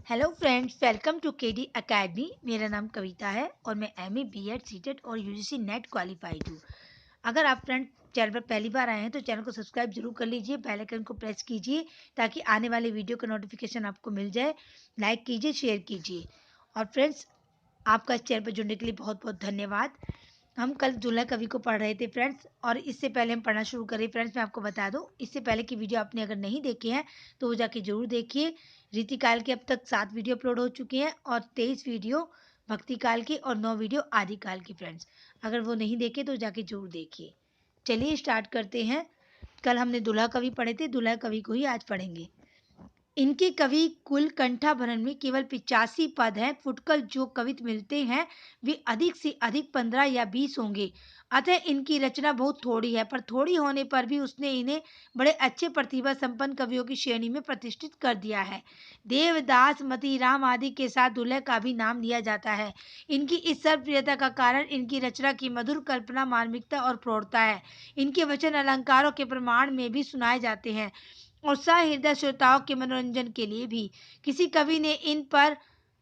Hello friends, welcome to KD academy. मेरा नाम कविता है और मैं एमए बीएड सीटेट और यूजीसी नेट क्वालिफाइड हूँ। अगर आप फ्रेंड चैनल पर पहली बार आए हैं तो चैनल को सब्सक्राइब जरूर कर लीजिए, बेल आइकन को प्रेस कीजिए ताकि आने वाले वीडियो का नोटिफिकेशन आपको मिल जाए। लाइक कीजिए, शेयर कीजिए। और फ्रेंड्स, आपका इस चैनल पर जुड़ने के लिए बहुत बहुत धन्यवाद। हम कल दूल्हा कवि को पढ़ रहे थे फ्रेंड्स, और इससे पहले हम पढ़ना शुरू करें फ्रेंड्स, मैं आपको बता दूं, इससे पहले की वीडियो आपने अगर नहीं देखे हैं तो वो जाके जरूर देखिए। रीतिकाल के अब तक 7 वीडियो अपलोड हो चुकी हैं और 23 वीडियो भक्ति काल की और 9 वीडियो आदिकाल की फ्रेंड्स। अगर वो नहीं देखे तो जाके जरूर देखिए। चलिए स्टार्ट करते हैं। कल हमने दूल्हा कवि पढ़े थे, दूल्हा कवि को ही आज पढ़ेंगे। इनके कवि कुल कंठाभरण में केवल 85 पद हैं। फुटकर जो कवित मिलते हैं वे अधिक से अधिक 15 या 20 होंगे। अतः इनकी रचना बहुत थोड़ी है, पर थोड़ी होने पर भी उसने इन्हें बड़े अच्छे प्रतिभा संपन्न कवियों की श्रेणी में प्रतिष्ठित कर दिया है। देवदास, मतीराम आदि के साथ दुल्हे का भी नाम लिया जाता है। इनकी इस सर्वप्रियता का कारण इनकी रचना की मधुर कल्पना, मार्मिकता और प्रौढ़ता है। इनके वचन अलंकारों के प्रमाण में भी सुनाए जाते हैं और सहृदय श्रोताओं के मनोरंजन के लिए भी। किसी कवि ने इन पर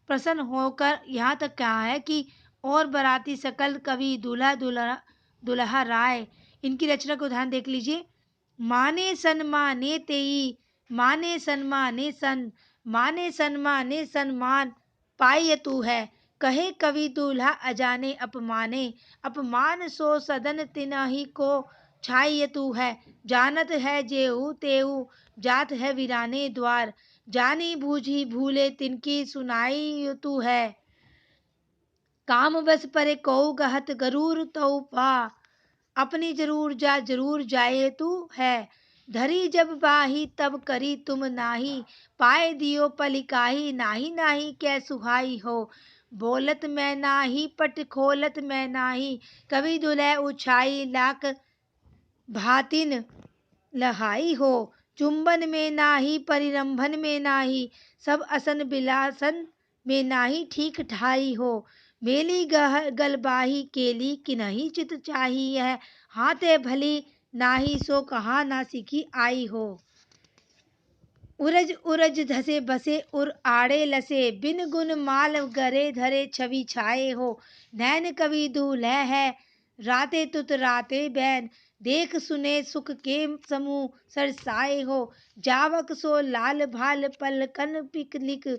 प्रसन्न होकर यहाँ तक कहा है कि और बराती सकल कवि दूल्हा दूल्हा दुल्हा राय। इनकी रचना को ध्यान देख लीजिए। माने सन माने तेई, माने सन माने सन, माने सन माने सन्मान पाई तू है। कहे कवि दूल्हा अजाने अपमाने, अपमान सो सदन तिनहि को छाई तू है। जानत है जेऊ तेऊ, जात है वीराने द्वार, जानी बूझी भूले तिनकी सुनाई तू है। काम बस परे कऊ गहत गरूर तऊ पा, अपनी जरूर जाए तू है। धरी जब बाही तब करी तुम नाही, पाए दियो पलिकाही, नाही नाही कै सुहाई हो। बोलत मैं नाही पट खोलत मैं नाही, कवि दुलह उछाई लाख भातिन लहाई हो। चुंबन में नाही परिरंभन में नाही, सब असन बिलासन में नाही ठीक ढाई हो। मेली गलबाही केली किन्हीं चित चाही, यह हाथे भली नाही सो कहा ना सीखी आई हो। उरज उरज धसे बसे उर आड़े लसे, बिन गुन माल गरे धरे छवि छाए हो। नैन कवि दूल्ह है राते तुत राते बैन, देख सुने सुख के समूह सरसाए हो। जावक सो लाल भाल पलकन पिकलिक,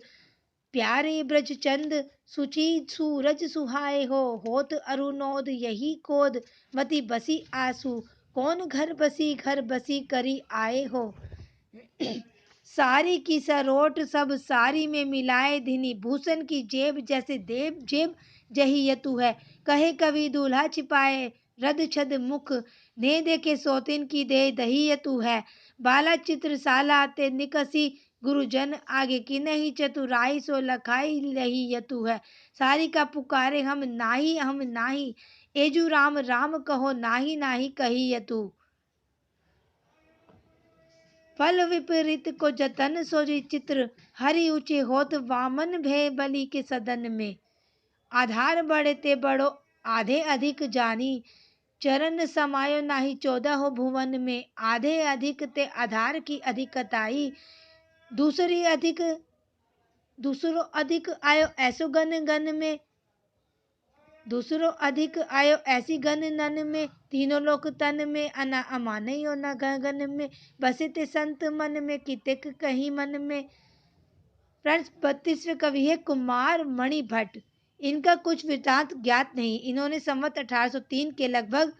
प्यारे ब्रज चंद सुची सूरज सुहाए हो। होत अरुणोद यही कोद, मति बसी आसू, कौन घर बसी करी आए हो। सारी की सरोट सब सारी में मिलाए धिनी, भूषण की जेब जैसे देव जेब जही यतु है। कहे कवि दूल्हा छिपाए रद छद मुख, ने देखे सोतिन की दे दही यतु है। बाला चित्रशाला ते निकसी गुरुजन, आगे की नहीं चतुराई सो लखाई रही यतु है। सारी का पुकारे हम नाही, एजू राम राम कहो नाही नाही कही यतु। फल विपरीत को जतन सोजी चित्र, हरि ऊंचे होत वामन भय बलि के सदन में। आधार बढ़ते बड़ो आधे अधिक जानी, चरण समायो नाही 14 हो भुवन में। आधे अधिक ते आधार की अधिकताई, दूसरो अधिक आयो ऐसो गन गन में। दूसरो अधिक आयो ऐसी गन नन में, तीनों लोक तन में अना अमाने यो न गगन में। बसे ते संत मन में कितेक कहीं मन में। फ्रेंड्स, 32वें कवि है कुमार मणि भट्ट। इनका कुछ वृतांत ज्ञात नहीं। इन्होंने संवत 1803 के लगभग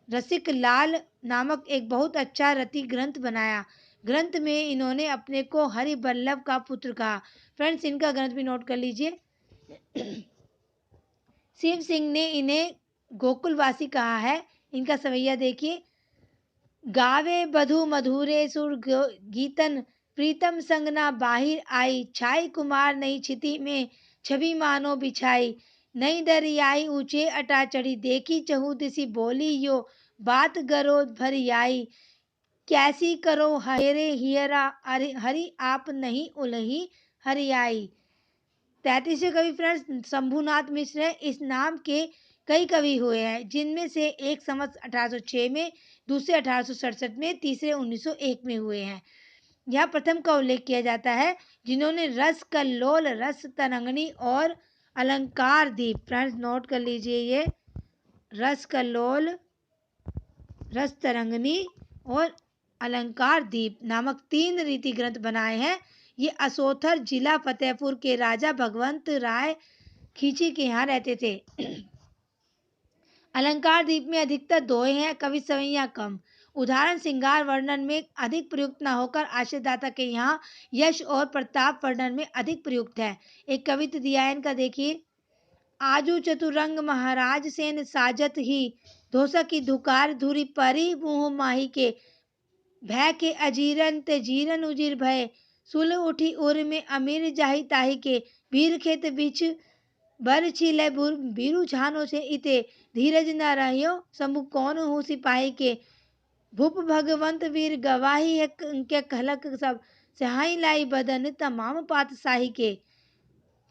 रसिक लाल नामक एक बहुत अच्छा रति ग्रंथ बनाया। ग्रंथ में इन्होंने अपने को हरिवल्लभ का पुत्र कहा। फ्रेंड्स, इनका ग्रंथ भी नोट कर लीजिए। शिव सिंह ने इन्हें गोकुलवासी कहा है। इनका सवैया देखिए। गावे बधु मधुरे सुर गीतन, प्रीतम संगना बाहिर आई, छाई कुमार नई छिति में छवि मानो बिछाई। नई दरियाई ऊंचे अटा चढ़ी, देखी चहु दिसी बोली यो बात गरो भरी आई। कैसी करो हरे हियरा हरि आप नहीं उलही हरियाई। 33वें कवि फ्रेंड्स शंभुनाथ मिश्र है। इस नाम के कई कवि हुए हैं, जिनमें से एक संवत 1806 में, दूसरे 1867 में, तीसरे 1901 में हुए हैं। यहाँ प्रथम का उल्लेख किया जाता है, जिन्होंने रस कल्लोल, रस तरंगिणी और अलंकार दीप, फ्रेंड्स नोट कर लीजिए, ये रस कल्लोल, रस तरंगिणी और अलंकार दीप नामक 3 रीति ग्रंथ बनाए हैं। ये असोथर जिला फतेहपुर के राजा भगवंत राय खींची के यहाँ रहते थे। अलंकार दीप में अधिकतर दोहे हैं, कवि सवैया कम। उदाहरण श्रृंगार वर्णन में अधिक प्रयुक्त न होकर आश्रयदाता के यहाँ यश और प्रताप वर्णन में अधिक प्रयुक्त है। एक कवित्व दिया है इनका, देखिए। आजू चतुरंग महाराज सेन साजत ही, धोसा की धुकार धुरी परी मुँह माही के, भय के अजीरन ते जीरन उजीर भय, सुल उठी उर में अमीर जाही ताही के, वीर खेत बिछ बर छिले बीरू छानो से इते, धीरज न रहियो समु कौन हो सिपाही के, भूप भगवंत वीर गवाही है के खलक सब, सहाई लाई बदन तमाम पातशाही के।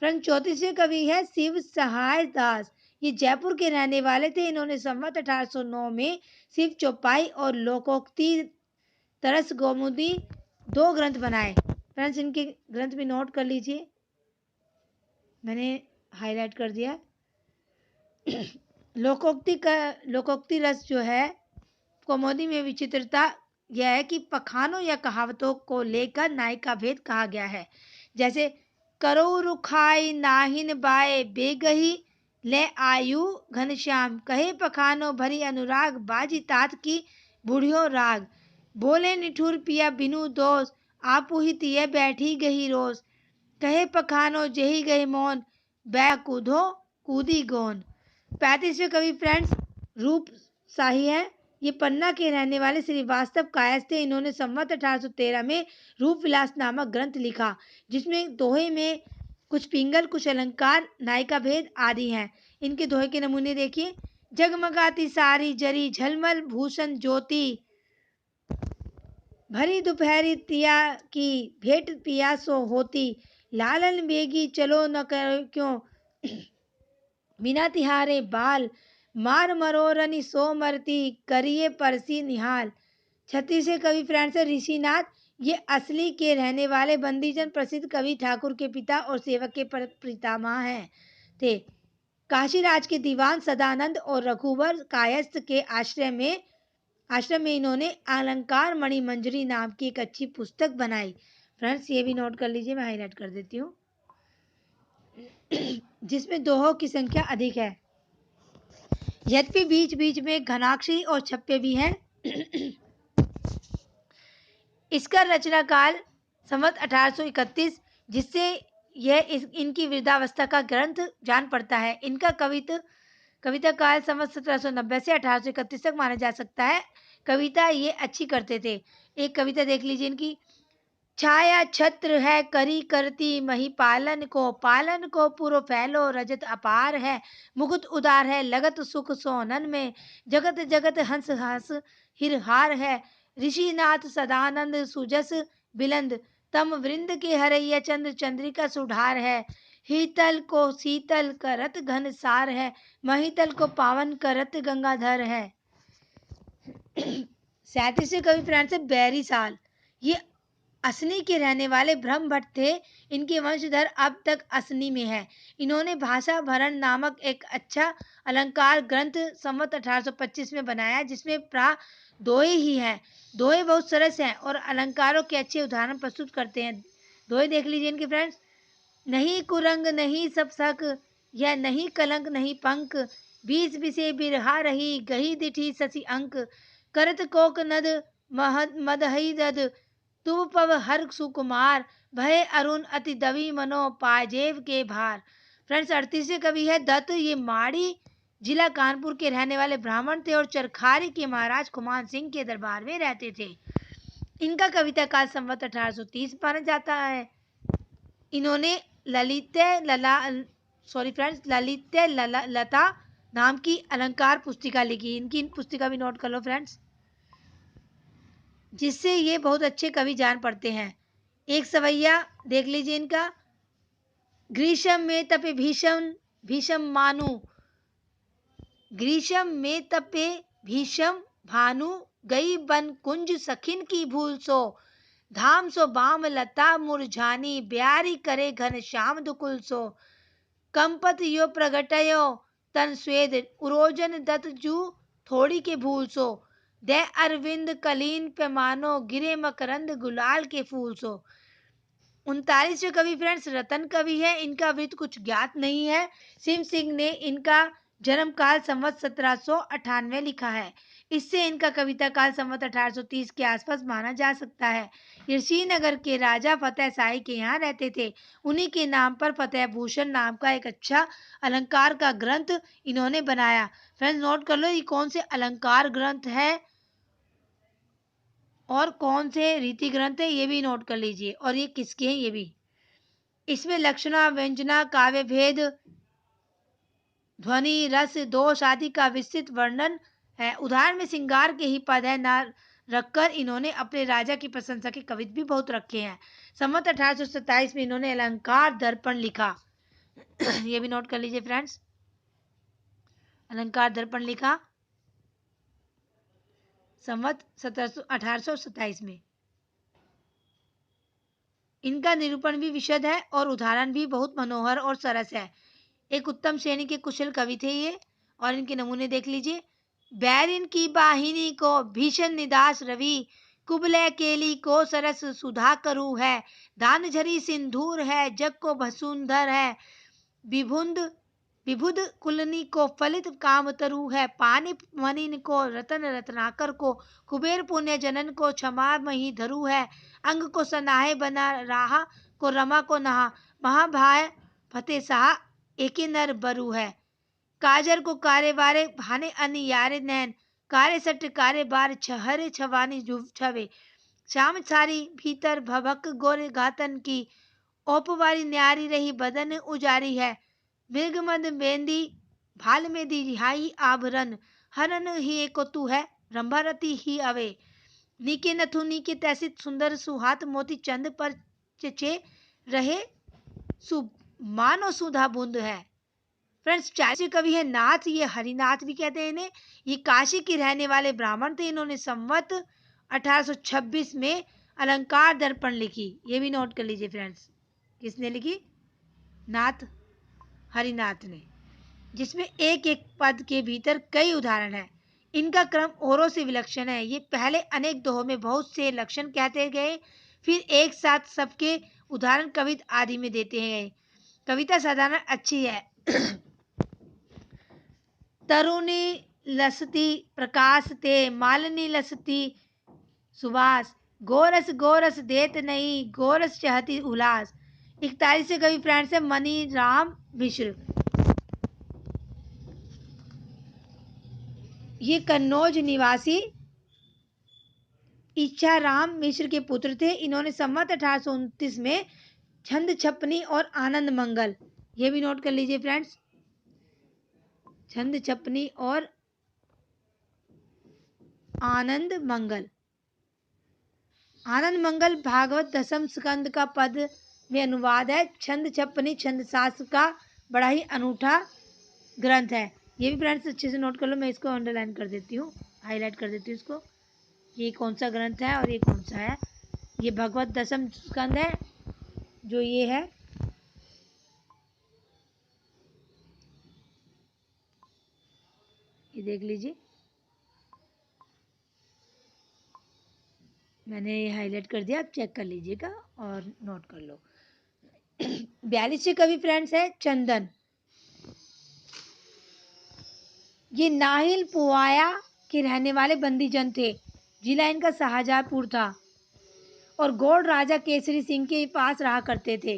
फ्रेंड 34वें कवि है शिव सहाय दास। ये जयपुर के रहने वाले थे। इन्होंने संवत 1809 में शिव चौपाई और लोकोक्ति तरस कौमुदी 2 ग्रंथ बनाए। फ्रेंड्स इनके ग्रंथ भी नोट कर लीजिए, मैंने हाईलाइट कर दिया। लोकोक्ति रस जो है कौमुदी में विचित्रता यह है कि पखानों या कहावतों को लेकर नायिका भेद कहा गया है। जैसे करो रुखाई नाहिन बाए बेगही, ले आयु घनश्याम कहे पखानो भरी अनुराग, बाजी तात की बूढ़ियो राग, बोले निठुर पिया बिनु दोष, आपु ही तिये बैठी गही रोज, कहे पखानो जही गए मौन, बै कूदो कूदी गोन। 35वें कवि फ्रेंड्स रूप शाही है। ये पन्ना के रहने वाले श्रीवास्तव कायस्थ थे। इन्होंने संवत 1813 में रूप विलास नामक ग्रंथ लिखा, जिसमें दोहे में कुछ पिंगल, कुछ अलंकार, नायिका भेद आदि हैं। इनके दोहे के नमूने देखिए। जगमगाती सारी जरी झलमल भूषण ज्योति, भरी दोपहरी तिया की भेंट पियासो होती, लालन बेगी चलो न करो क्यों, बिना तिहारे बाल, मार मरोरनी सो मरती, करिए परसी निहाल। 36वें कवि फ्रेंड्स है ऋषिनाथ। ये असली के रहने वाले बंदीजन प्रसिद्ध कवि ठाकुर के पिता और सेवक के पितामह हैं थे। काशीराज के दीवान सदानंद और रघुवर कायस्थ के आश्रम में इन्होंने अलंकार मणि मंजरी नाम की एक अच्छी पुस्तक बनाई। फ्रेंड्स ये भी नोट कर लीजिए, मैं हाईलाइट कर देती हूँ, जिसमें दोहों की संख्या अधिक है। यद्यपि बीच बीच में घनाक्षरी और छप्पे भी हैं। इसका रचना काल संवत 1831, जिससे यह इनकी वृद्धावस्था का ग्रंथ जान पड़ता है। इनका कविता काल संवत 1790 से 1831 तक माना जा सकता है। कविता ये अच्छी करते थे। एक कविता देख लीजिए इनकी। छाया छत्र है करी करती मही, पालन को पूरो फैलो रजत अपार है, मुकुट उदार है लगत सुख सोनन में, जगत जगत हंस हंस हिरहार है, ऋषिनाथ सदानंद सुजस बिलंद, तम वृंद के हरैया चंद्र चंद्रिका सुधार है, हीतल को शीतल करत घन सार है, महितल को पावन करत गंगाधर है। 37वें कवि फ्रेंड्स बैरी साल। ये असनी के रहने वाले ब्रह्म भट्ट थे। इनके वंशधर अब तक असनी में है। इन्होंने भाषा भरण नामक एक अच्छा अलंकार ग्रंथ संवत 1825 में बनाया, जिसमें प्राय दोहे ही हैं। दोहे बहुत सरस हैं और अलंकारों के अच्छे उदाहरण प्रस्तुत करते हैं। दोहे देख लीजिए इनके फ्रेंड्स। नहीं कुरंग नहीं सपसक, यह नहीं कलंक नहीं पंक, बीस बिसे बिरहा रही गही दिठी ससी अंक, करत कोक नद मदहई दद, तुम पव हर सुकुमार, भय अरुण अति दवि मनो पाजेब के भार। फ्रेंड्स 38वें कवि है दत्त। ये माड़ी जिला कानपुर के रहने वाले ब्राह्मण थे और चरखारी के महाराज खुमान सिंह के दरबार में रहते थे। इनका कविता काल संवत 1830 माना जाता है। इन्होंने ललित्य लता नाम की अलंकार पुस्तिका लिखी। इनकी पुस्तिका भी नोट कर लो फ्रेंड्स, जिससे ये बहुत अच्छे कवि जान पड़ते हैं। एक सवैया देख लीजिए इनका। ग्रीष्म में तपे भीषम मानु, ग्रीष्म में तपे भीषम भानु, गई बन कुंज सखिन की भूल सो, धाम सो बाम लता मुरझानी, ब्यारी करे घन श्याम दुकुल सो, कंपत यो प्रगटयो तन स्वेद, उरोजन दत जू थोड़ी के भूल सो, दे अरविंद कलीन पैमानो, गिरे मकरंद गुलाल के फूल सो। 39वें कवि फ्रेंड्स रतन कवि है, इनका वृत्त कुछ ज्ञात नहीं है। सिम सिंह ने इनका जन्म काल संवत 1798 लिखा है। इससे इनका कविता काल संवत 1830 के आसपास माना जा सकता है। ये श्रीनगर के राजा फतेह शाही के यहाँ रहते थे। उन्हीं के नाम पर फतेह भूषण नाम का एक अच्छा अलंकार का ग्रंथ इन्होंने बनाया। फ्रेंड्स नोट कर लो ये कौन से अलंकार ग्रंथ है और कौन से रीति ग्रंथ है, ये भी नोट कर लीजिए, और ये किसके हैं ये भी। इसमें लक्षणा, व्यंजना, काव्य भेद, ध्वनि, रस, दोष आदि का विस्तृत वर्णन है। उदाहरण में श्रृंगार के ही पद है ना रखकर इन्होंने अपने राजा की प्रशंसा के कविता भी बहुत रखे हैं। संवत 1827 में इन्होंने अलंकार दर्पण लिखा। ये भी नोट कर लीजिए फ्रेंड्स, अलंकार दर्पण लिखा संवत 1827 में। इनका निरूपण भी विशद है और उदाहरण भी बहुत मनोहर और सरस है। एक उत्तम श्रेणी के कुशल कवि थे ये, और इनके नमूने देख लीजिए। बैरिन की बाहिनी को भीषण निदास रवि, कुबले केली को सरस सुधा करु है, दान झरी सिंधूर है, जग को भसुंधर है, विभुंद विभुद कुलनी को फलित काम तरु है, पानी मनिन को रतन रत्नाकर को, कुबेर पुण्य जनन को क्षमा मही धरु है, अंग को सनाहे बना राहा को रमा को नहा, महाभाय फतेह शाह एके नर बरु है, काजर को कारे बारे भाने अन यारे नैन, कारे सट कारे बार छहरे छवानी जुव छवे, श्याम छारी भीतर भभक गोरे गातन की, ओपवारी न्यारी रही बदन उजारी है, मृगमद बेंदी भाल में दी रिहाई आभरन, हरन ही एको तू है रंभारती ही अवे, नीके नथु नीके तैसी सुंदर सुहात मोती चंद पर चचे रहे सु मानो सुधा बूंद है। फ्रेंड्स 40वें कवि है नाथ, ये हरिनाथ भी कहते हैं इन्हें। ये काशी के रहने वाले ब्राह्मण थे। इन्होंने संवत 1826 में अलंकार दर्पण लिखी। ये भी नोट कर लीजिए फ्रेंड्स, किसने लिखी? नाथ हरिनाथ ने, जिसमें एक एक पद के भीतर कई उदाहरण हैं। इनका क्रम औरों से विलक्षण है। ये पहले अनेक दोहों में बहुत से लक्षण कहते गए, फिर एक साथ सबके उदाहरण कविता आदि में देते हैं। कविता साधारण अच्छी है। तरुणी लसती प्रकाश ते, मालिनी लसती सुवास, गोरस गोरस देत नहीं, गोरस चाहती उल्लास। 41 कवि फ्रेंड्स है मनी राम मिश्र। ये कन्नौज निवासी इच्छा राम मिश्र के पुत्र थे। इन्होंने संवत 1829 में छंद छपनी और आनंद मंगल, ये भी नोट कर लीजिए फ्रेंड्स, छंद छपनी और आनंद मंगल। आनंद मंगल भागवत दसम स्कंद का पद में अनुवाद है। छंद छपनी छंद शास्त्र का बड़ा ही अनूठा ग्रंथ है। ये भी फ्रेंड्स अच्छे से नोट कर लो। मैं इसको अंडरलाइन कर देती हूँ, हाईलाइट कर देती हूँ इसको। ये कौन सा ग्रंथ है और ये कौन सा है? ये भगवत दसम स्कंद है, जो ये है। ये देख लीजिए, मैंने ये हाईलाइट कर दिया, आप चेक कर लीजिएगा और नोट कर लो। 42वें कवि फ्रेंड्स है चंदन। ये नाहिल पुआया के रहने वाले बंदीजन थे। जिला इनका शाहजहांपुर था और गौड़ राजा केसरी सिंह के पास रहा करते थे।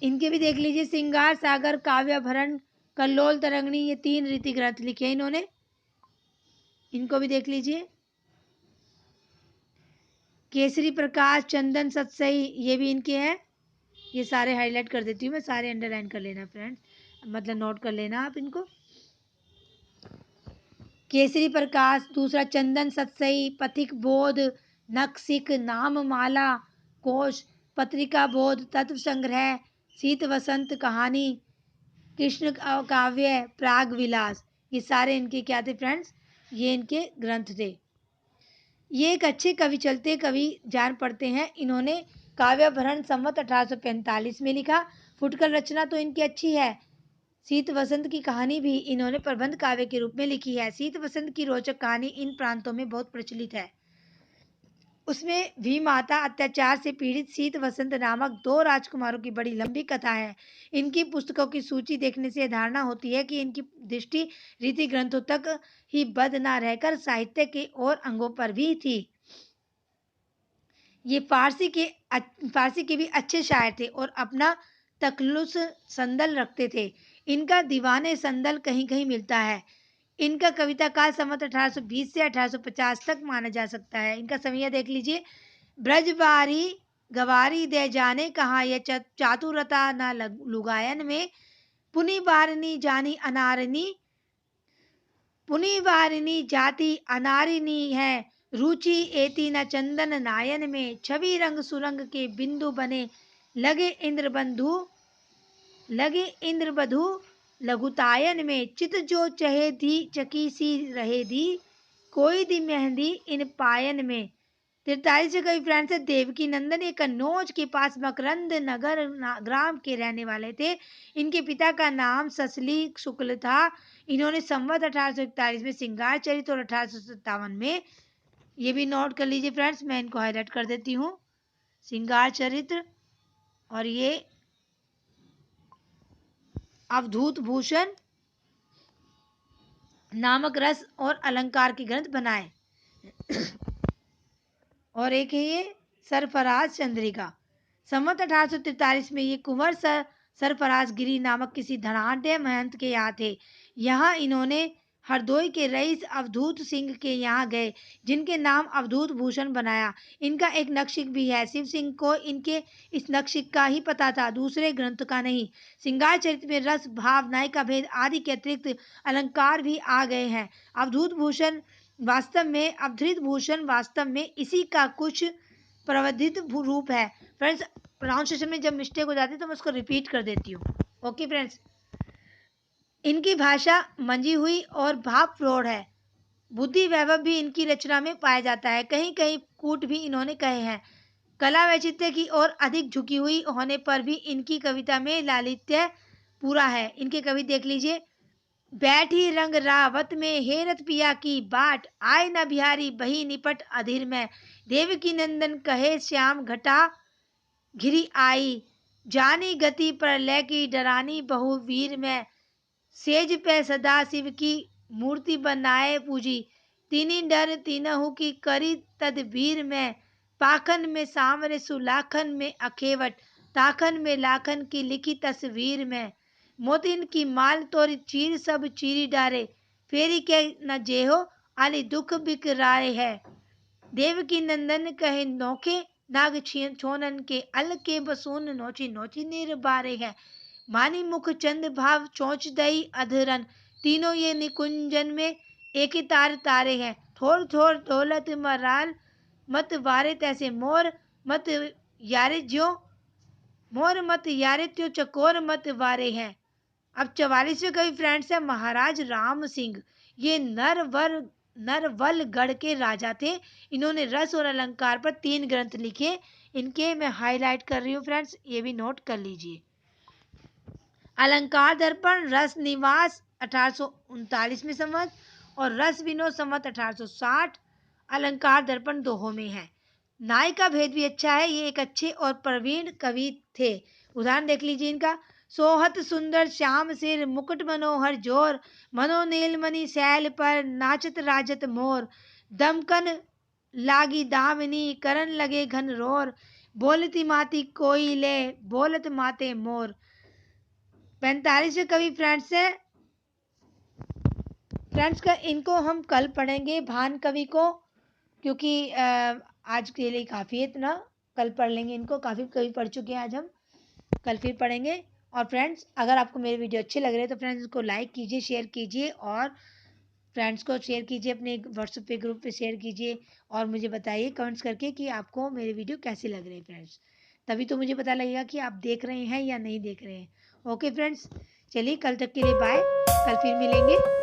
इनके भी देख लीजिए, श्रृंगार सागर, काव्याभरण, कल्लोल तरंगिणी, ये 3 रीति ग्रंथ लिखे हैं इन्होंने। इनको भी देख लीजिए। केसरी प्रकाश, चंदन सतसई, ये भी इनके हैं। ये सारे हाईलाइट कर देती हूँ मैं, सारे अंडरलाइन कर लेना फ्रेंड्स, मतलब नोट कर लेना आप इनको। केसरी प्रकाश, दूसरा चंदन सतसई, पथिक बोध, नक्सिक, नाम माला, कोश, पत्रिका बोध, तत्व संग्रह, शीत वसंत कहानी, कृष्ण काव्य, प्राग विलास, ये सारे इनके क्या थे फ्रेंड्स? ये इनके ग्रंथ थे। ये एक अच्छे कवि चलते कवि जान पड़ते हैं। इन्होंने काव्याभरण संवत 1845 में लिखा। फुटकर रचना तो इनकी अच्छी है। शीत वसंत की कहानी भी इन्होंने प्रबंध काव्य के रूप में लिखी है। शीत वसंत की रोचक कहानी इन प्रांतों में बहुत प्रचलित है। उसमें भी माता अत्याचार से पीड़ित शीत वसंत नामक 2 राजकुमारों की बड़ी लंबी कथा है। इनकी पुस्तकों की सूची देखने से धारणा होती है कि इनकी दृष्टि रीति ग्रंथों तक ही बद्ध न रहकर साहित्य के और अंगों पर भी थी। ये फारसी के भी अच्छे शायर थे और अपना तखल्लुस संदल रखते थे। इनका दीवाने संदल कहीं कहीं मिलता है। इनका कविता काल संवत 1820 से 1850 तक माना जा सकता है। इनका समय देख लीजिए। ब्रजबारी गवारी दे जाने कहा यह चातुरता न लुगायन में, पुनि बारनी जानी अनारनी, पुनि बारनी जाति अनारिनी है, रुचि एति न चंदन नायन में, छवि रंग सुरंग के बिंदु बने, लगे इंद्र बधु लघुतायन में, चित जो चहे दी चकी सी रहे दी, कोई दी मेहंदी इन पायन में। 43 से कवि फ्रेंड्स है। देवकी नंदन एक कन्नौज के पास मकरंद नगर ग्राम के रहने वाले थे। इनके पिता का नाम ससली शुक्ल था। इन्होंने संवत 1841 में सिंगार चरित्र और 1857 में, ये भी नोट कर लीजिए फ्रेंड्स, मैं इनको हाईलाइट कर देती हूँ, सिंगार चरित्र और ये अवधूत भूषण नामक रस और अलंकार के ग्रंथ बनाए। और एक है ये सरफराज चंद्रिका। संवत 1843 में ये कुंवर सरफराज गिरी नामक किसी धनाढ़ महंत के यहाँ थे। यहाँ इन्होंने हरदोई के रईस अवधूत सिंह के यहाँ गए, जिनके नाम अवधूत भूषण बनाया। इनका एक नक्शिक भी है। शिव सिंह को इनके इस नक्शिक का ही पता था, दूसरे ग्रंथ का नहीं। सिंगार चरित्र में रस भाव नायिका भेद आदि के अतिरिक्त अलंकार भी आ गए हैं। अवधूत भूषण वास्तव में इसी का कुछ प्रवर्धित रूप है। फ्रेंड्स, प्रोनाउंसिएशन में जब मिस्टेक हो जाती है तो मैं उसको रिपीट कर देती हूँ। ओके फ्रेंड्स, इनकी भाषा मंजी हुई और भाव प्रौढ़ है। बुद्धि वैभव भी इनकी रचना में पाया जाता है। कहीं कहीं कूट भी इन्होंने कहे हैं। कला वैचित्र्य की ओर अधिक झुकी हुई होने पर भी इनकी कविता में लालित्य पूरा है। इनके कवि देख लीजिए। बैठी रंग रावत में हेरत पिया की बाट, आय न बिहारी बही निपट अधीर में, देवकी नंदन कहे श्याम घटा घिरी आई, जानी गति प्रलय की डरानी बहु वीर में, सेज पे सदा शिव की मूर्ति बनाए पूजी, तीनी डर तीनहु की करी तदबीर में, पाखन में सांवरे सुलाखन में अखेवट, ताखन में लाखन की लिखी तस्वीर में, मोतिन की माल तोरी चीर सब चीरी डारे, फेरी के न जेहो आली दुख बिकराए है, देवकी नंदन कहे नोखे नाग छोनन के अल के बसून नोची नोची निर्बारे है, मानी मुख चंद भाव चोंच दई अधरन, तीनों ये निकुंजन में एक ही तारे हैं, थोर थोर दौलत मराल मत वारे तैसे मोर मत यारे ज्यो, मोर मत यारे त्यो चकोर मत वारे हैं। अब 44वें कवि फ्रेंड्स है महाराज राम सिंह। ये नरवलगढ़ के राजा थे। इन्होंने रस और अलंकार पर 3 ग्रंथ लिखे। इनके मैं हाईलाइट कर रही हूँ फ्रेंड्स, ये भी नोट कर लीजिए। अलंकार दर्पण रस निवास 1839 में संवत और रस विनोद संवत 1860। अलंकार दर्पण दोहों में है। नायिका भेद भी अच्छा है। ये एक अच्छे और प्रवीण कवि थे। उदाहरण देख लीजिए इनका। सोहत सुंदर श्याम सिर मुकुट मनोहर जोर, मनो नीलमणि शैल पर नाचत राजत मोर, दमकन लागी दामिनी करन लगे घन रोर, बोलती माती कोई ले बोलत माते मोर। 45वें कवि फ्रेंड्स है। फ्रेंड्स का इनको हम कल पढ़ेंगे भान कवि को, क्योंकि आज के लिए काफ़ी है इतना। कल पढ़ लेंगे इनको, काफ़ी कवि पढ़ चुके हैं आज हम, कल फिर पढ़ेंगे। और फ्रेंड्स, अगर आपको मेरे वीडियो अच्छे लग रहे हैं तो फ्रेंड्स इसको लाइक कीजिए, शेयर कीजिए और फ्रेंड्स को शेयर कीजिए, अपने व्हाट्सएप पे ग्रुप पे शेयर कीजिए और मुझे बताइए कमेंट्स करके कि आपको मेरे वीडियो कैसे लग रहे हैं फ्रेंड्स। तभी तो मुझे पता लगेगा कि आप देख रहे हैं या नहीं देख रहे हैं। ओके फ्रेंड्स, चलिए कल तक के लिए बाय, कल फिर मिलेंगे।